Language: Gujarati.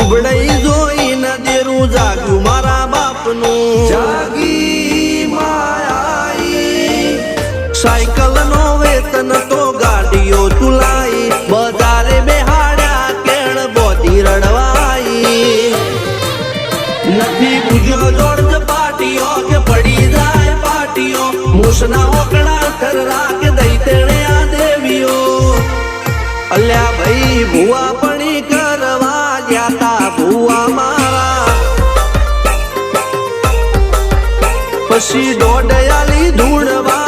દુબળઈ જોઈને દેરું જાગ્યું મારા બાપનું જાગી માયાઈ સાયકલ નો વેતન તો ગાડીઓ તુલાઈ બજારે બેહાડ્યા કેણ બોધી રડવાઈ નથી પૂજ્યો જોડ પાટીઓ કે પડી જાય પાટીઓ મૂસના ઓકડા થર રાખ દઈ તેણે આ દેવીઓ અલ્યા ભાઈ ભુવા પણી કરવા ગયા તા ભુવા મારા પછી દોડયાલી ધૂળવા